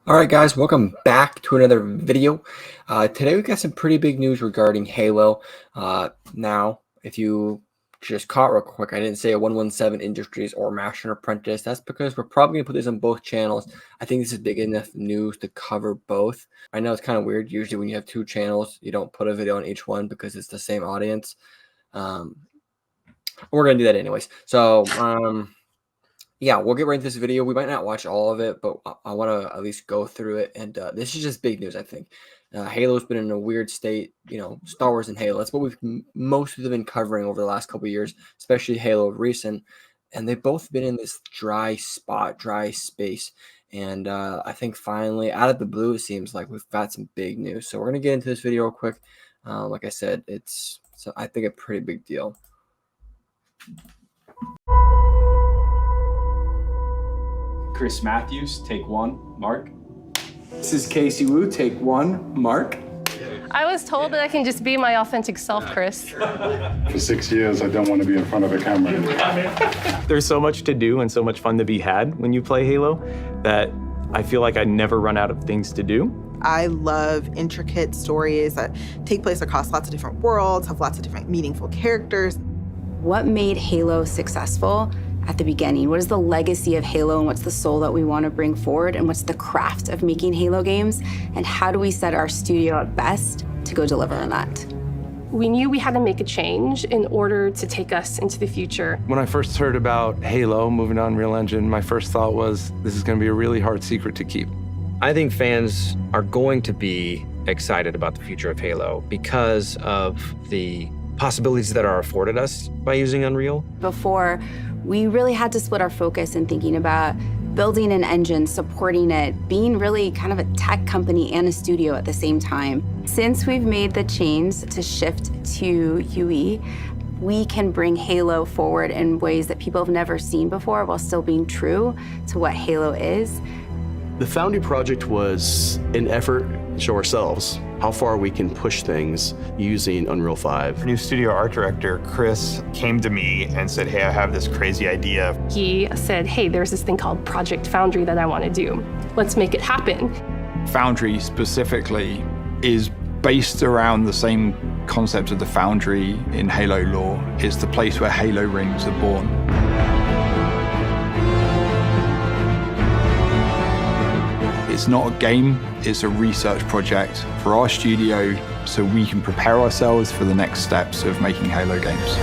All right, guys, welcome back to another video. Today we got some pretty big news regarding Halo. Now, if you just caught real quick, I didn't say a 117 Industries or Master and Apprentice. That's because we're probably gonna put this on both channels. I think this is big enough news to cover both. I know it's kind of weird. Usually, when you have two channels, you don't put a video on each one because it's the same audience. Um, we're gonna do that anyways. So, yeah, we'll get right into this video. We might not watch all of it, but I want to at least go through it. And this is just big news, I think. Halo's been in a weird state, Star Wars and Halo. That's what we've mostly been covering over the last couple of years, especially Halo recent. And they've both been in this dry spot, dry space. And I think finally, out of the blue, it seems like we've got some big news. So we're going to get into this video real quick. Like I said, I think, a pretty big deal. Chris Matthews, take one. Mark. This is Casey Wu, take one. Mark. I was told that I can just be my authentic self, Chris. For 6 years, I don't want to be in front of a camera. There's so much to do and so much fun to be had when you play Halo that I feel like I never run out of things to do. I love intricate stories that take place across lots of different worlds, have lots of different meaningful characters. What made Halo successful at the beginning? What is the legacy of Halo, and what's the soul that we want to bring forward, and what's the craft of making Halo games, and how do we set our studio at best to go deliver on that? We knew we had to make a change in order to take us into the future. When I first heard about Halo moving to Unreal Engine, my first thought was, this is going to be a really hard secret to keep. I think fans are going to be excited about the future of Halo because of the possibilities that are afforded us by using Unreal. Before, we really had to split our focus in thinking about building an engine, supporting it, being really kind of a tech company and a studio at the same time. Since we've made the change to shift to UE, we can bring Halo forward in ways that people have never seen before while still being true to what Halo is. The Foundry project was an effort to show ourselves how far we can push things using Unreal 5. Our new studio art director, Chris, came to me and said, hey, I have this crazy idea. He said, hey, there's this thing called Project Foundry that I want to do. Let's make it happen. Foundry specifically is based around the same concept of the Foundry in Halo lore. It's the place where Halo rings are born. It's not a game, it's a research project for our studio so we can prepare ourselves for the next steps of making Halo games.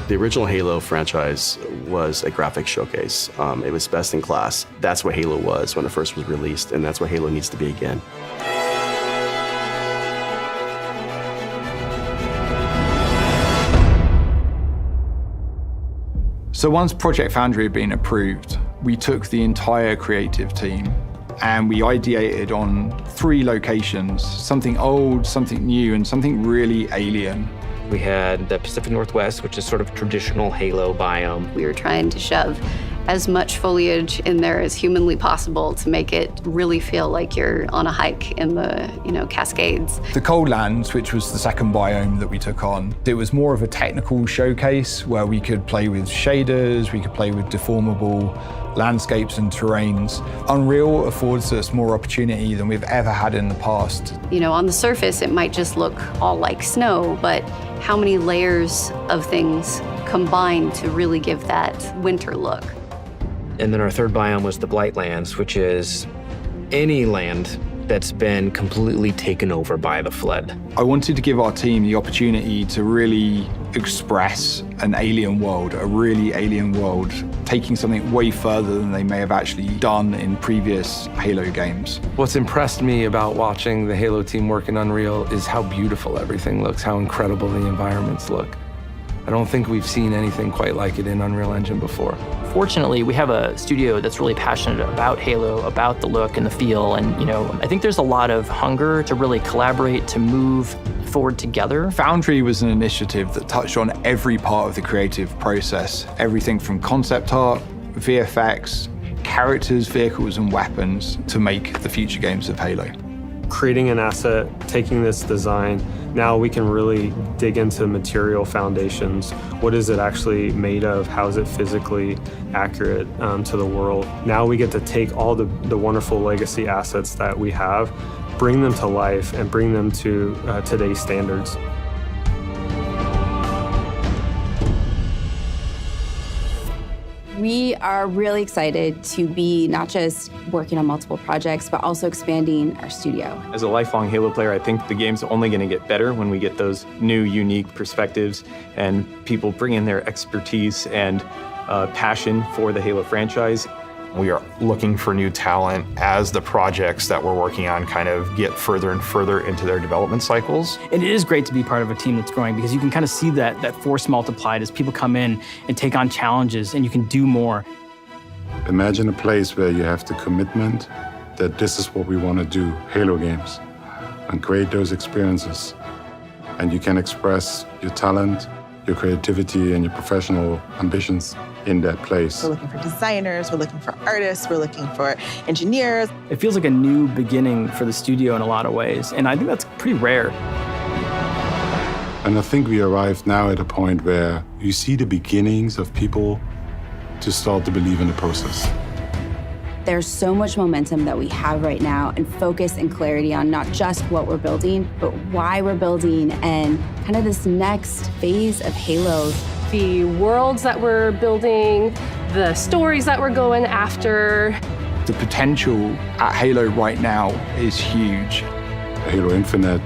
The original Halo franchise was a graphics showcase. It was best in class. That's what Halo was when it first was released, and that's what Halo needs to be again. So once Project Foundry had been approved, we took the entire creative team and we ideated on 3 locations, something old, something new, and something really alien. We had the Pacific Northwest, which is sort of traditional Halo biome. We were trying to shove as much foliage in there as humanly possible to make it really feel like you're on a hike in the, Cascades. The Cold Lands, which was the second biome that we took on, it was more of a technical showcase where we could play with shaders, we could play with deformable landscapes and terrains. Unreal affords us more opportunity than we've ever had in the past. On the surface, it might just look all like snow, but how many layers of things combine to really give that winter look? And then our third biome was the Blightlands, which is any land that's been completely taken over by the flood. I wanted to give our team the opportunity to really express an alien world, a really alien world, taking something way further than they may have actually done in previous Halo games. What's impressed me about watching the Halo team work in Unreal is how beautiful everything looks, how incredible the environments look. I don't think we've seen anything quite like it in Unreal Engine before. Fortunately, we have a studio that's really passionate about Halo, about the look and the feel, and I think there's a lot of hunger to really collaborate, to move forward together. Foundry was an initiative that touched on every part of the creative process, everything from concept art, VFX, characters, vehicles, and weapons to make the future games of Halo. Creating an asset, taking this design, now we can really dig into material foundations. What is it actually made of? How is it physically accurate to the world? Now we get to take all the wonderful legacy assets that we have, bring them to life, and bring them to today's standards. We are really excited to be not just working on multiple projects, but also expanding our studio. As a lifelong Halo player, I think the game's only going to get better when we get those new, unique perspectives and people bring in their expertise and passion for the Halo franchise. We are looking for new talent as the projects that we're working on kind of get further and further into their development cycles. And it is great to be part of a team that's growing because you can kind of see that force multiplied as people come in and take on challenges and you can do more. Imagine a place where you have the commitment that this is what we want to do, Halo games, and create those experiences. And you can express your talent, your creativity, and your professional ambitions in that place. We're looking for designers, we're looking for artists, we're looking for engineers. It feels like a new beginning for the studio in a lot of ways, and I think that's pretty rare. And I think we arrived now at a point where you see the beginnings of people to start to believe in the process. There's so much momentum that we have right now and focus and clarity on not just what we're building, but why we're building and kind of this next phase of Halo. The worlds that we're building, the stories that we're going after. The potential at Halo right now is huge. Halo Infinite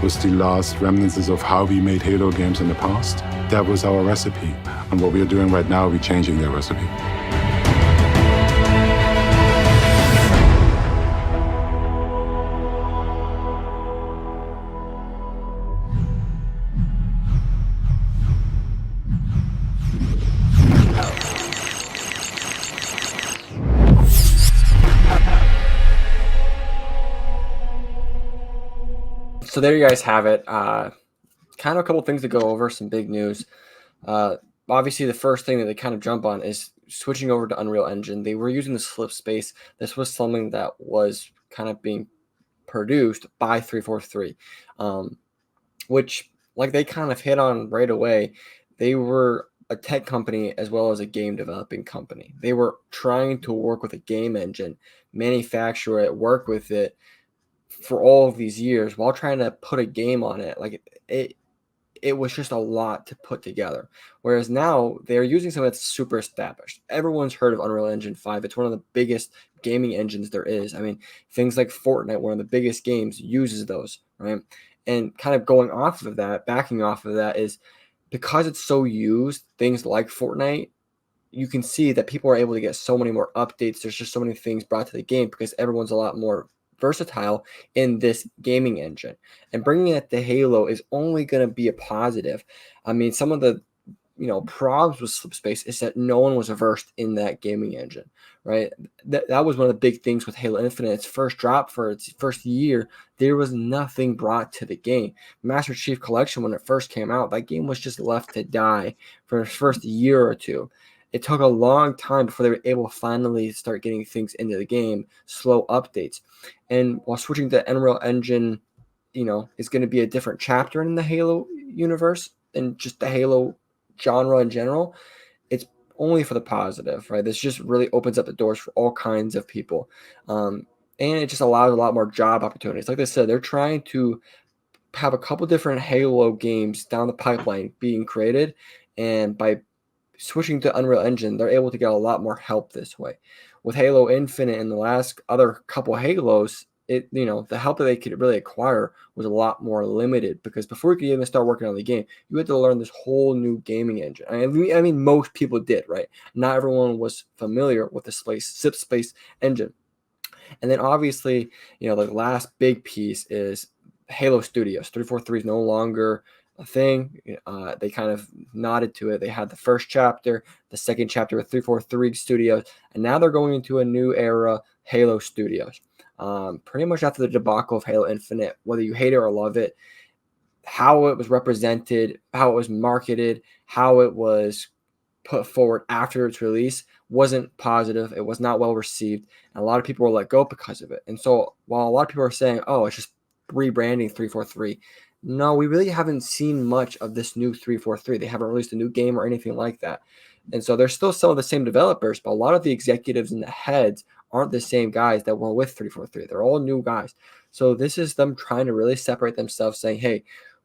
was the last remnants of how we made Halo games in the past. That was our recipe. And what we are doing right now, we're changing that recipe. So there you guys have it. Kind of a couple things to go over, some big news. Obviously, the first thing that they kind of jump on is switching over to Unreal Engine. They were using the slip space. This was something that was kind of being produced by 343, which, like they kind of hit on right away, they were a tech company as well as a game developing company. They were trying to work with a game engine, manufacture it, work with it for all of these years while trying to put a game on it. Like it was just a lot to put together. Whereas now they're using something that's super established. Everyone's heard of Unreal Engine 5. It's one of the biggest gaming engines there is. I mean, things like Fortnite, one of the biggest games, uses those, right? And kind of going off of that, backing off of that is because it's so used, things like Fortnite, you can see that people are able to get so many more updates. There's just so many things brought to the game because everyone's a lot more versatile in this gaming engine, and bringing it to Halo is only going to be a positive. I mean, some of the problems with slip space is that no one was versed in that gaming engine, right? That was one of the big things with Halo Infinite. Its first drop for its first year, there was nothing brought to the game. Master Chief Collection, when it first came out, that game was just left to die for its first year or two. It took a long time before they were able to finally start getting things into the game, slow updates. And while switching to Unreal Engine, is going to be a different chapter in the Halo universe and just the Halo genre in general, it's only for the positive, right? This just really opens up the doors for all kinds of people. And it just allows a lot more job opportunities. Like I said, they're trying to have a couple different Halo games down the pipeline being created. And by switching to Unreal Engine, they're able to get a lot more help this way. With Halo Infinite and the last other couple Halos, the help that they could really acquire was a lot more limited because before you could even start working on the game, you had to learn this whole new gaming engine. I mean, most people did, right? Not everyone was familiar with the slip space engine. And then obviously, the last big piece is Halo Studios. 343 is no longer a thing. They kind of nodded to it. They had the first chapter, the second chapter with 343 Studios, and now they're going into a new era, Halo Studios. Pretty much after the debacle of Halo Infinite, whether you hate it or love it, how it was represented, how it was marketed, how it was put forward after its release wasn't positive. It was not well received, and a lot of people were let go because of it. And so while a lot of people are saying, oh, it's just rebranding 343, no, we really haven't seen much of this new 343. They haven't released a new game or anything like that. And so there's still some of the same developers, but a lot of the executives and the heads aren't the same guys that were with 343. They're all new guys. So this is them trying to really separate themselves, saying, hey,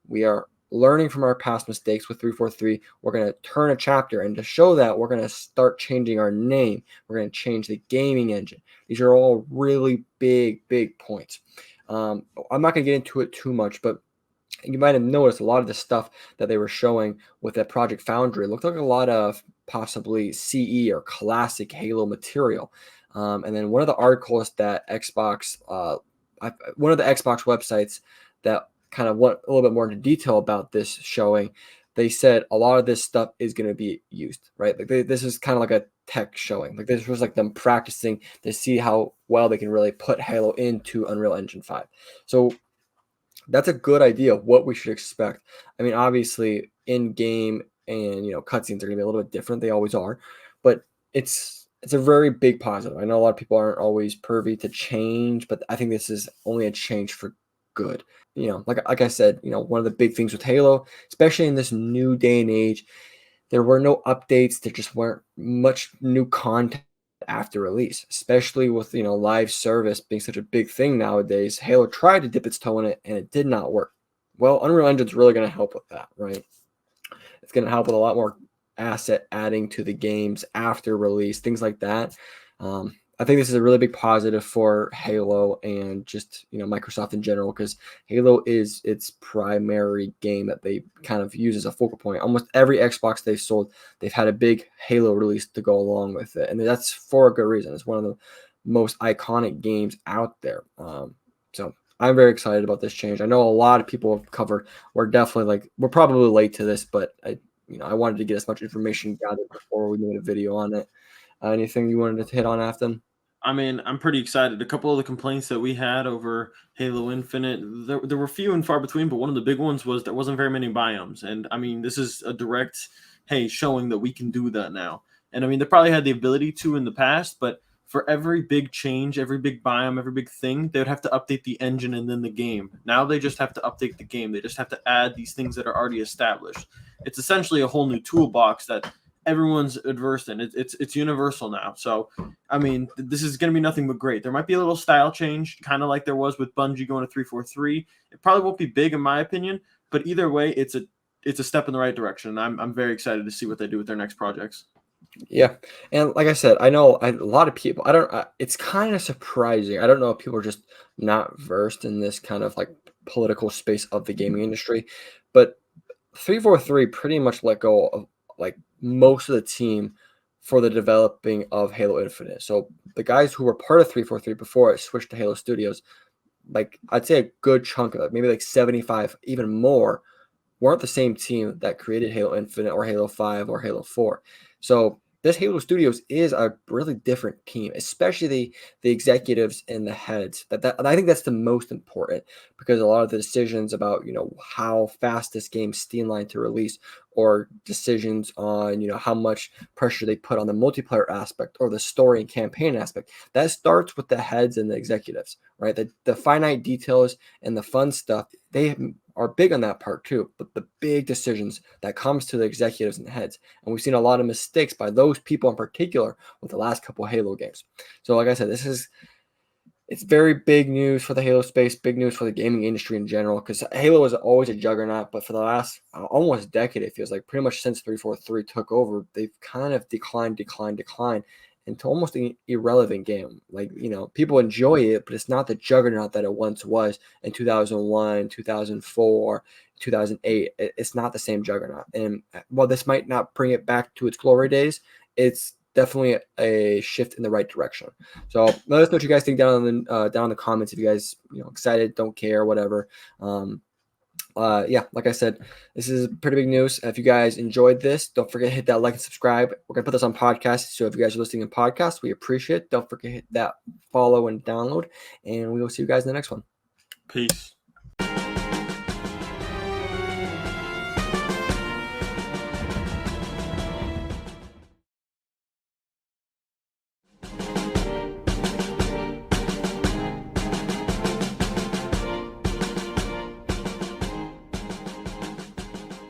we are learning from our past mistakes with 343. We're going to turn a chapter, and to show that, we're going to start changing our name. We're going to change the gaming engine. These are all really big points. I'm not going to get into it too much, but you might have noticed a lot of the stuff that they were showing with that Project Foundry looked like a lot of possibly CE or classic Halo material. And then one of the articles that Xbox, one of the Xbox websites that kind of went a little bit more into detail about this showing, they said a lot of this stuff is going to be used, right? Like this is kind of like a tech showing. Like this was like them practicing to see how well they can really put Halo into Unreal Engine 5. So that's a good idea of what we should expect. I mean, obviously, in game and cutscenes are going to be a little bit different. They always are, but it's a very big positive. I know a lot of people aren't always privy to change, but I think this is only a change for good. Like I said, one of the big things with Halo, especially in this new day and age, there were no updates. There just weren't much new content after release, especially with live service being such a big thing nowadays. Halo tried to dip its toe in it, and it did not work. Well, Unreal Engine's really going to help with that, right? It's going to help with a lot more asset adding to the games after release, things like that. I think this is a really big positive for Halo and just Microsoft in general, because Halo is its primary game that they kind of use as a focal point. Almost every Xbox they've sold, they've had a big Halo release to go along with it, and that's for a good reason. It's one of the most iconic games out there. So I'm very excited about this change. I know a lot of people have covered. We're probably late to this, but I wanted to get as much information gathered before we made a video on it. Anything you wanted to hit on, Afton? I mean, I'm pretty excited. A couple of the complaints that we had over Halo Infinite, there were few and far between, but one of the big ones was there wasn't very many biomes. And I mean, this is a direct, showing that we can do that now. And I mean, they probably had the ability to in the past, but for every big change, every big biome, every big thing, they would have to update the engine and then the game. Now they just have to update the game. They just have to add these things that are already established. It's essentially a whole new toolbox that everyone's adverse in. It's universal now. So, I mean, this is going to be nothing but great. There might be a little style change, kind of like there was with Bungie going to 343. It probably won't be big in my opinion, but either way, it's a step in the right direction. I'm very excited to see what they do with their next projects. Yeah, and like I said, I know a lot of people. It's kind of surprising. I don't know if people are just not versed in this kind of like political space of the gaming industry, but 343 pretty much let go of like most of the team for the developing of Halo Infinite. So the guys who were part of 343 before it switched to Halo Studios, like I'd say a good chunk of it, maybe like 75, even more, weren't the same team that created Halo Infinite or Halo 5 or Halo 4. So this Halo Studios is a really different team, especially the executives and the heads. And I think that's the most important, because a lot of the decisions about how fast this game's streamlined to release, or decisions on how much pressure they put on the multiplayer aspect or the story and campaign aspect, that starts with the heads and the executives, right? The finite details and the fun stuff, they are big on that part too, but the big decisions that comes to the executives and the heads. And we've seen a lot of mistakes by those people in particular with the last couple of Halo games. So like I said, it's very big news for the Halo space, big news for the gaming industry in general, because Halo was always a juggernaut, but for the last almost decade, it feels like pretty much since 343 took over, they've kind of declined into almost an irrelevant game. Like, people enjoy it, but it's not the juggernaut that it once was in 2001, 2004, 2008. It's not the same juggernaut. And while this might not bring it back to its glory days, it's definitely a shift in the right direction. So let us know what you guys think down in the comments. If you guys excited, don't care, whatever. Yeah, like I said, this is pretty big news. If you guys enjoyed this, don't forget to hit that like and subscribe. We're gonna put this on podcast, so if you guys are listening in podcast, we appreciate it. Don't forget to hit that follow and download, and we will see you guys in the next one. Peace.